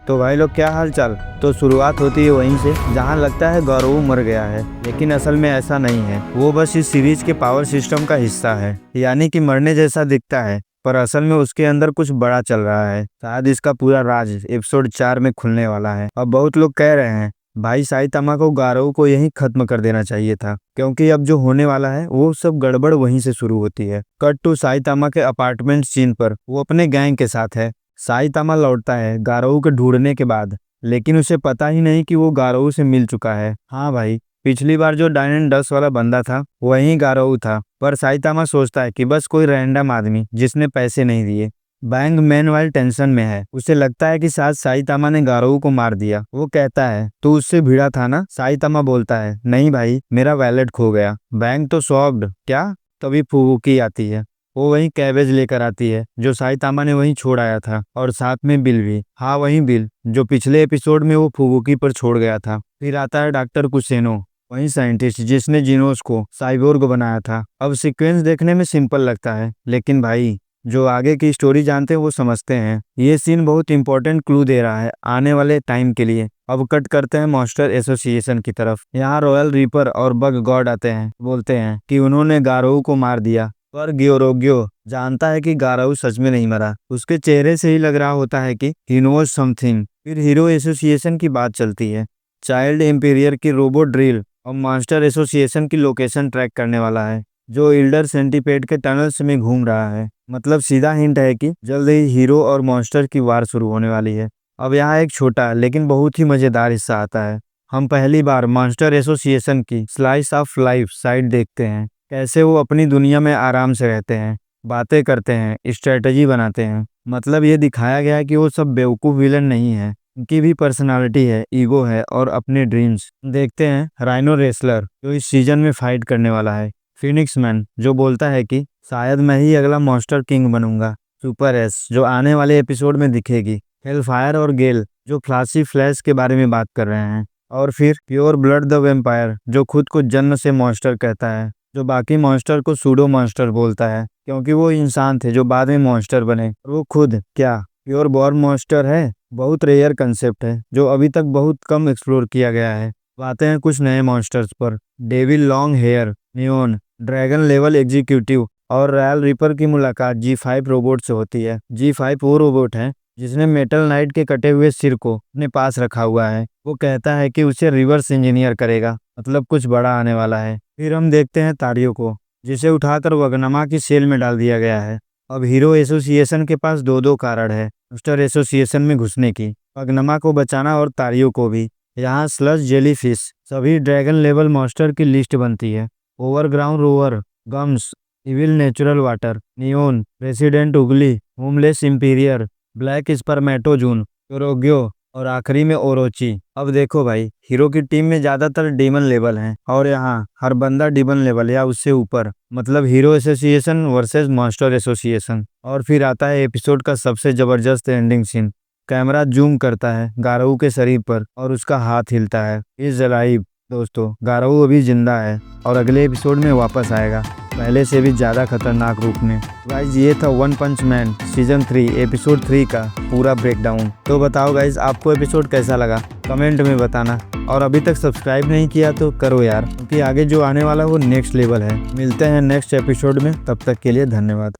तो भाई लोग क्या हाल चाल। तो शुरुआत होती है वहीं से जहां लगता है गौरव मर गया है, लेकिन असल में ऐसा नहीं है। वो बस इस सीरीज के पावर सिस्टम का हिस्सा है, यानी कि मरने जैसा दिखता है पर असल में उसके अंदर कुछ बड़ा चल रहा है। शायद इसका पूरा राज एपिसोड 4 में खुलने वाला है। अब बहुत लोग कह रहे हैं भाई साइतामा को गारो को यहीं खत्म कर देना चाहिए था, क्योंकि अब जो होने वाला है वो सब गड़बड़ वहीं से शुरू होती है। कट टू साइतामा के अपार्टमेंट सीन पर। वो अपने गैंग के साथ है। साइतामा लौटता है गारो को ढूंढने के बाद, लेकिन उसे पता ही नहीं कि वो गारो से मिल चुका है। हाँ भाई, पिछली बार जो डायनेन डस वाला बंदा था वही गारो था, पर साइतामा सोचता है कि बस कोई रैंडम आदमी जिसने पैसे नहीं दिए। बैंक मैन वाइल टेंशन में है। उसे लगता है कि शायद साइतामा ने गारो को मार दिया। वो कहता है तो उससे भिड़ा था ना। साइतामा बोलता है नहीं भाई, मेरा वैलेट खो गया। बैंक तो शॉक्ड, क्या? तभी फुबुकी आती है। वो वही कैबेज लेकर आती है जो साइतामा ने वहीं छोड़ आया था, और साथ में बिल भी। हाँ, वही बिल जो पिछले एपिसोड में वो फुबुकी पर छोड़ गया था। फिर आता है डॉक्टर कुसेनो, वही साइंटिस्ट जिसने जिनोस को साइबोर्ग बनाया था। अब सीक्वेंस देखने में सिंपल लगता है, लेकिन भाई जो आगे की स्टोरी जानते हैं वो समझते हैं। ये सीन बहुत इंपॉर्टेंट क्लू दे रहा है आने वाले टाइम के लिए। अब कट करते हैं मॉन्स्टर एसोसिएशन की तरफ। यहाँ रॉयल रीपर और बग गॉड आते हैं। बोलते हैं कि उन्होंने गारो को मार दिया, पर ग्योरोग्यो जानता है कि गारो सच में नहीं मरा। उसके चेहरे से ही लग रहा होता है कि ही नोज समथिंग। फिर हीरो एसोसिएशन की बात चलती है। चाइल्ड एम्पीरियर की रोबोट ड्रिल और मास्टर एसोसिएशन की लोकेशन ट्रैक करने वाला है, जो इल्डर सेंटीपेड के टनल्स में घूम रहा है। मतलब सीधा हिंट है कि जल्द ही हीरो और मॉन्स्टर की वार शुरू होने वाली है। अब यहाँ एक छोटा लेकिन बहुत ही मजेदार हिस्सा आता है। हम पहली बार मॉन्स्टर एसोसिएशन की स्लाइस ऑफ लाइफ साइड देखते हैं। कैसे वो अपनी दुनिया में आराम से रहते हैं, बातें करते हैं, स्ट्रेटजी बनाते हैं। मतलब ये दिखाया गया है कि वो सब बेवकूफ विलन नहीं है। उनकी भी पर्सनालिटी है, ईगो है और अपने ड्रीम्स। देखते हैं राइनो रेसलर जो इस सीजन में फाइट करने वाला है। फिनिक्स मैन जो बोलता है कि शायद मैं ही अगला मॉन्स्टर किंग बनूंगा। सुपर एस जो आने वाले एपिसोड में दिखेगी। हेलफायर और गेल जो फ्लासी फ्लैश के बारे में बात कर रहे हैं। और फिर प्योर ब्लड द वेम्पायर जो खुद को जन्म से मॉन्स्टर कहता है, जो बाकी मॉन्स्टर को सूडो मॉन्स्टर बोलता है, क्योंकि वो इंसान थे जो बाद में मॉन्स्टर बने। और वो खुद क्या प्योर बॉर्न मॉन्स्टर है। बहुत रेयर कंसेप्ट है जो अभी तक बहुत कम एक्सप्लोर किया गया है। बातें हैं कुछ नए मॉन्स्टर्स पर। Devil long hair, neon, dragon level executive और रॉयल रिपर की मुलाकात G5 रोबोट से होती है। G5 वो रोबोट है जिसने मेटल नाइट के कटे हुए सिर को अपने पास रखा हुआ है। वो कहता है कि उसे रिवर्स इंजीनियर करेगा, मतलब कुछ बड़ा आने वाला है। फिर हम देखते हैं तारियो को, जिसे उठाकर वगनमा की सेल में डाल दिया गया है। अब हीरो एसोसिएशन के पास दो कारण है मॉन्स्टर एसोसिएशन में घुसने की, वगनमा को बचाना और तारियो को भी। यहाँ स्लज जेलीफिश सभी ड्रैगन लेवल मॉन्स्टर की लिस्ट बनती है। Overground rover, gums, evil natural water, neon, president ugly, homeless emperor, black spermatozoon, योरोग्यो और आखिरी में ओरोची। अब देखो भाई, हीरो की टीम में ज्यादातर डीमन लेवल हैं, और यहाँ हर बंदा डीमन लेवल या उससे ऊपर। मतलब hero association versus monster association. और फिर आता है एपिसोड का सबसे जबरदस्त एंडिंग सीन। कैमरा जूम करता है गारो के शरीर पर और उसका हाथ हिलता है। Is alive. दोस्तों, गारो अभी जिंदा है और अगले एपिसोड में वापस आएगा, पहले से भी ज्यादा खतरनाक रूप में। गाइज, ये था वन पंच मैन सीजन 3 एपिसोड 3 का पूरा ब्रेकडाउन। तो बताओ गाइज, आपको एपिसोड कैसा लगा? कमेंट में बताना। और अभी तक सब्सक्राइब नहीं किया तो करो यार, क्योंकि आगे जो आने वाला वो नेक्स्ट लेवल है। मिलते हैं नेक्स्ट एपिसोड में, तब तक के लिए धन्यवाद।